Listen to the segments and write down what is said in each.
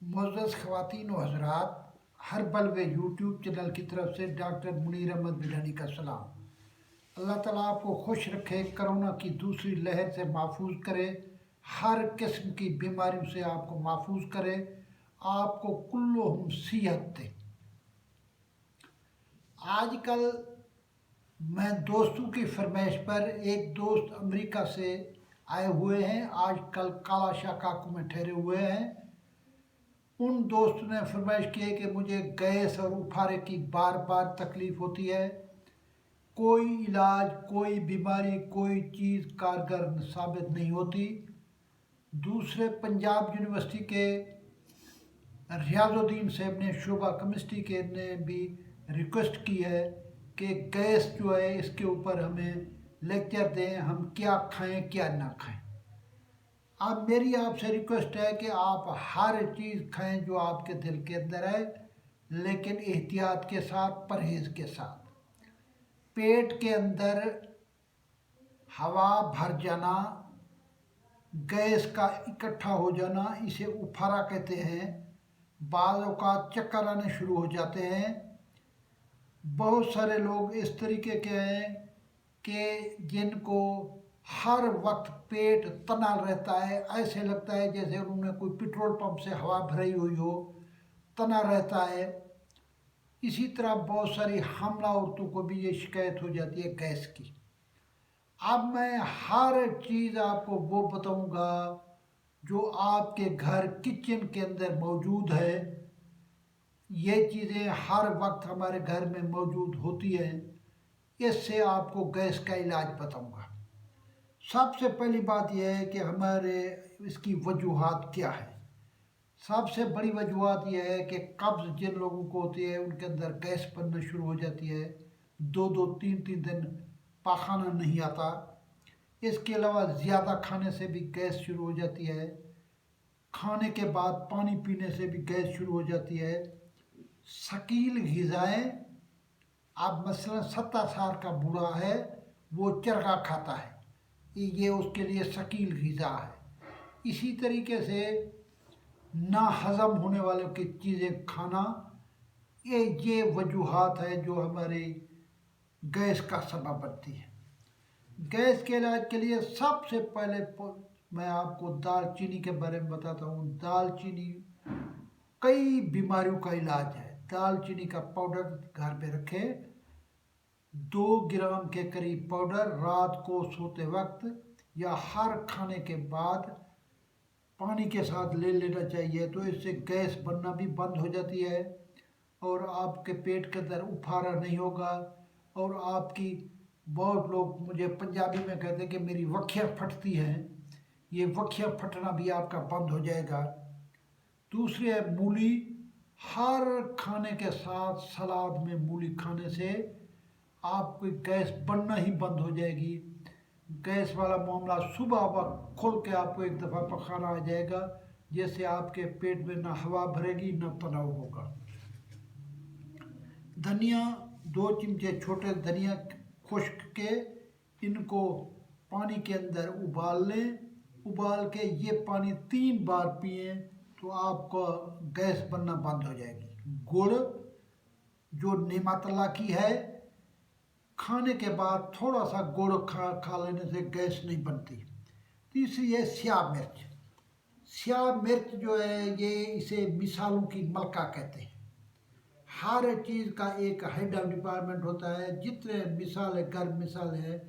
मुअज़्ज़ज़ ख़वातीन व हज़रात, हर बल्वे YouTube channel की तरफ से डॉक्टर मुनीर अहमद बिलानी का सलाम। अल्लाह ताला आपको खुश रखे, कोरोना की दूसरी लहर से महफूज करे, हर किस्म की बीमारियों से आपको महफूज करे, आपको कुल्लुहुम सेहत दे। आजकल मैं दोस्तों की फरमाइश पर, एक दोस्त अमेरिका से आए हुए हैं, आजकल काला शाह काकू में ठहरे हुए हैं। उन दोस्तों ने फरमाइश की है कि मुझे गैस और उफारे की बार बार तकलीफ़ होती है, कोई इलाज, कोई बीमारी, कोई चीज़ कारगर साबित नहीं होती। दूसरे पंजाब यूनिवर्सिटी के रियाजुद्दीन साहब ने, शोबा केमिस्ट्री के ने भी रिक्वेस्ट की है कि गैस जो है इसके ऊपर हमें लेक्चर दें, हम क्या खाएं क्या ना खाएं। अब मेरी आपसे रिक्वेस्ट है कि आप हर चीज़ खाएं जो आपके दिल के अंदर है, लेकिन एहतियात के साथ, परहेज़ के साथ। पेट के अंदर हवा भर जाना, गैस का इकट्ठा हो जाना, इसे उफारा कहते हैं। बाज़ औक़ात चक्कर आने शुरू हो जाते हैं। बहुत सारे लोग इस तरीके के हैं कि जिनको हर वक्त पेट तना रहता है, ऐसे लगता है जैसे उन्होंने कोई पेट्रोल पंप से हवा भरी हुई हो, तना रहता है। इसी तरह बहुत सारी हमला औरतों को भी ये शिकायत हो जाती है गैस की। अब मैं हर चीज़ आपको वो बताऊंगा जो आपके घर किचन के अंदर मौजूद है। ये चीज़ें हर वक्त हमारे घर में मौजूद होती हैं। इससे आपको गैस का इलाज बताऊंगा। सबसे पहली बात यह है कि हमारे इसकी वजूहात क्या है। सबसे बड़ी वजूहात यह है कि कब्ज़ जिन लोगों को होती है उनके अंदर गैस बनना शुरू हो जाती है, 2-2, 3-3 दिन पाखाना नहीं आता। इसके अलावा ज़्यादा खाने से भी गैस शुरू हो जाती है। खाने के बाद पानी पीने से भी गैस शुरू हो जाती है। शकील ग़िज़ाएँ, अब मसलन 70 साल का बूढ़ा है, वो चरगा खाता है, ये उसके लिए शकील ग़िज़ा है। इसी तरीके से ना हज़म होने वालों की चीज़ें खाना, ये वजूहात है जो हमारी गैस का सबब बनती है। गैस के इलाज के लिए सबसे पहले मैं आपको दालचीनी के बारे में बताता हूँ। दालचीनी कई बीमारियों का इलाज है। दालचीनी का पाउडर घर पे रखें, 2 ग्राम के करीब पाउडर रात को सोते वक्त या हर खाने के बाद पानी के साथ ले लेना चाहिए। तो इससे गैस बनना भी बंद हो जाती है और आपके पेट के अंदर उफारा नहीं होगा। और आपकी, बहुत लोग मुझे पंजाबी में कहते हैं कि मेरी वखियाँ फटती हैं, ये वखियाँ फटना भी आपका बंद हो जाएगा। दूसरी है मूली। हर खाने के साथ सलाद में मूली खाने से आपकी गैस बनना ही बंद हो जाएगी। गैस वाला मामला सुबह वक्त खुल के आपको एक दफ़ा पखाना आ जाएगा, जिससे आपके पेट में ना हवा भरेगी ना तनाव होगा। धनिया, 2 चमचे छोटे धनिया खुश्क के, इनको पानी के अंदर उबाल लें। उबाल के ये पानी 3 बार पिएं तो आपको गैस बनना बंद हो जाएगी। गुड़, जो नेमातला की है, खाने के बाद थोड़ा सा गुड़ खा लेने से गैस नहीं बनती। तीसरी है स्याह मिर्च। स्याह मिर्च जो है, ये इसे मिसालों की मलका कहते हैं। हर चीज़ का एक हेड ऑफ डिपार्टमेंट होता है। जितने मिसाल है, गर्म मिसाल है,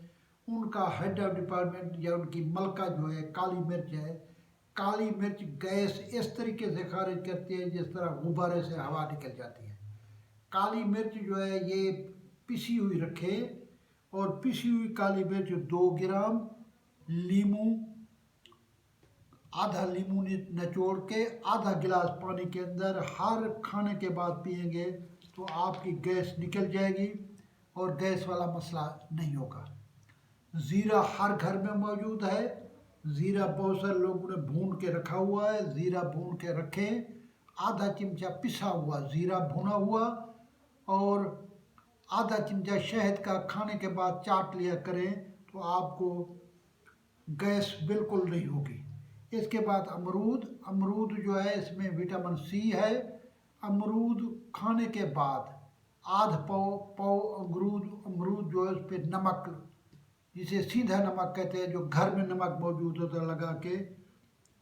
उनका हेड ऑफ डिपार्टमेंट या उनकी मलका जो है काली मिर्च है। काली मिर्च गैस इस तरीके से खारिज करती है जिस तरह गुब्बारे से हवा निकल जाती है। काली मिर्च जो है ये पिसी हुई रखें, और पिसी हुई काली मिर्च 2 ग्राम, लीमू, आधा लीमू निचोड़ के आधा गिलास पानी के अंदर हर खाने के बाद पिएंगे तो आपकी गैस निकल जाएगी और गैस वाला मसला नहीं होगा। ज़ीरा हर घर में मौजूद है। ज़ीरा बहुत सारे लोगों ने भून के रखा हुआ है। ज़ीरा भून के रखें। आधा चमचा पिसा हुआ ज़ीरा भुना हुआ और आधा चमचा शहद का खाने के बाद चाट लिया करें तो आपको गैस बिल्कुल नहीं होगी। इसके बाद अमरूद। अमरूद जो है इसमें विटामिन सी है। अमरूद खाने के बाद आध पाव पाव अमरूद अमरूद जो है उस पर नमक, जिसे सीधा नमक कहते हैं, जो घर में नमक मौजूद होता है, लगा के,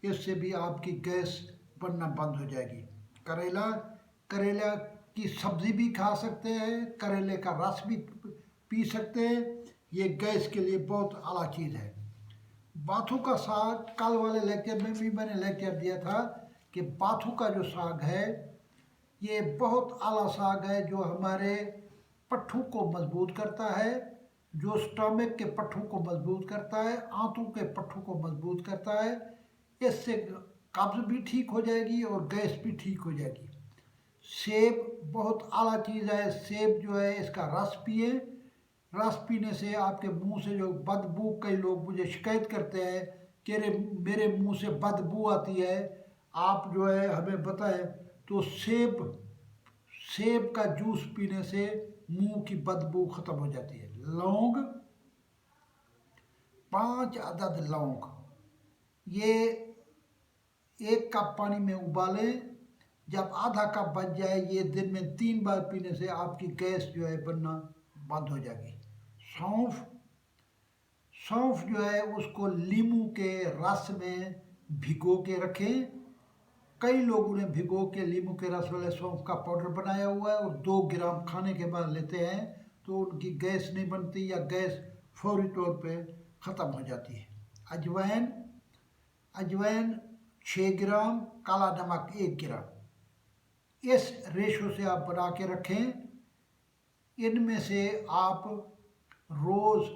इससे भी आपकी गैस बनना बंद हो जाएगी। करेला, करेला की सब्ज़ी भी खा सकते हैं, करेले का रस भी पी सकते हैं। ये गैस के लिए बहुत आला चीज़ है। बाथू का साग, कल वाले लेक्चर में भी मैंने लेक्चर दिया था कि बाथू का जो साग है ये बहुत आला साग है, जो हमारे पट्ठों को मजबूत करता है, जो स्टमक के पट्ठों को मजबूत करता है, आंतों के पट्ठों को मजबूत करता है। इससे कब्ज़ भी ठीक हो जाएगी और गैस भी ठीक हो जाएगी। सेब बहुत आला चीज़ है। सेब जो है इसका रस पिए। रस पीने से आपके मुंह से जो बदबू, कई लोग मुझे शिकायत करते हैं कि अरे मेरे मुंह से बदबू आती है, आप जो है हमें बताएं। तो सेब सेब का जूस पीने से मुंह की बदबू ख़त्म हो जाती है। लौंग, 5 अदद लौंग, ये 1 कप पानी में उबालें। जब आधा कप बच जाए, ये दिन में 3 बार पीने से आपकी गैस जो है बनना बंद हो जाएगी। सौंफ, सौंफ जो है उसको नींबू के रस में भिगो के रखें। कई लोगों ने भिगो के नींबू के रस वाले सौंफ का पाउडर बनाया हुआ है और 2 ग्राम खाने के बाद लेते हैं तो उनकी गैस नहीं बनती या गैस फौरी तौर पे ख़त्म हो जाती है। अजवाइन, अजवाइन 6 ग्राम, काला नमक 1 ग्राम, इस रेशो से आप बना के रखें। इनमें से आप रोज़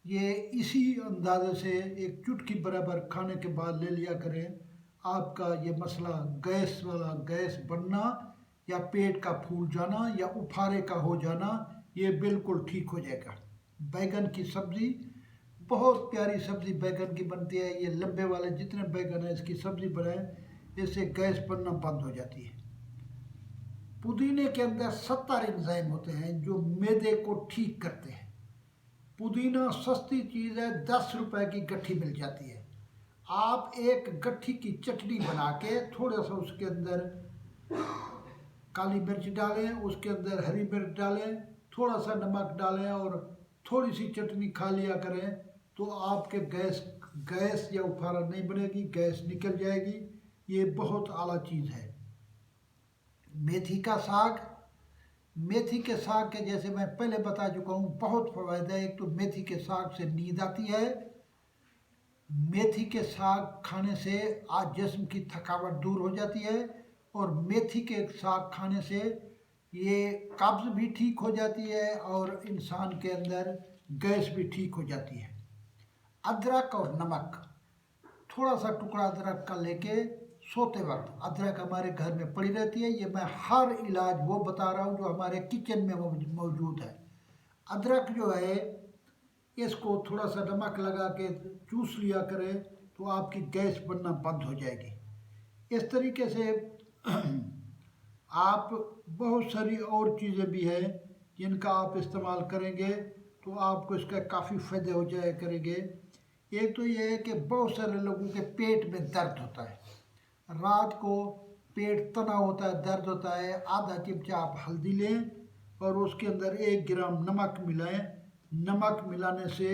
ये इसी अंदाजे से एक चुटकी बराबर खाने के बाद ले लिया करें। आपका ये मसला गैस वाला, गैस बनना या पेट का फूल जाना या उफारे का हो जाना, ये बिल्कुल ठीक हो जाएगा। बैगन की सब्ज़ी, बहुत प्यारी सब्ज़ी बैगन की बनती है। ये लंबे वाले जितने बैगन है इसकी सब्ज़ी बनाएं, इससे गैस बनना बंद हो जाती है। पुदीने के अंदर 70 एंजाइम होते हैं जो मैदे को ठीक करते हैं। पुदीना सस्ती चीज़ है, 10 रुपए की गट्ठी मिल जाती है। आप एक गट्ठी की चटनी बना के थोड़ा सा उसके अंदर काली मिर्च डालें, उसके अंदर हरी मिर्च डालें, थोड़ा सा नमक डालें और थोड़ी सी चटनी खा लिया करें, तो आपके गैस या उफारा नहीं बनेगी, गैस निकल जाएगी। ये बहुत आला चीज़ है। मेथी का साग, मेथी के साग के जैसे मैं पहले बता चुका हूँ बहुत फ़वायद है। एक तो मेथी के साग से नींद आती है। मेथी के साग खाने से आज जिस्म की थकावट दूर हो जाती है और मेथी के साग खाने से ये कब्ज़ भी ठीक हो जाती है और इंसान के अंदर गैस भी ठीक हो जाती है। अदरक और नमक, थोड़ा सा टुकड़ा अदरक का लेके सोते वक्त, अदरक हमारे घर में पड़ी रहती है। ये मैं हर इलाज वो बता रहा हूँ जो हमारे किचन में मौजूद है। अदरक जो है इसको थोड़ा सा नमक लगा के चूस लिया करें तो आपकी गैस बनना बंद हो जाएगी। इस तरीके से आप बहुत सारी और चीज़ें भी हैं जिनका आप इस्तेमाल करेंगे तो आपको इसका काफ़ी फ़ायदे हो जाया करेंगे। एक तो ये है कि बहुत सारे लोगों के पेट में दर्द होता है, रात को पेट तना होता है, दर्द होता है। आधा चिमचा आप हल्दी लें और उसके अंदर 1 ग्राम नमक मिलाएं। नमक मिलाने से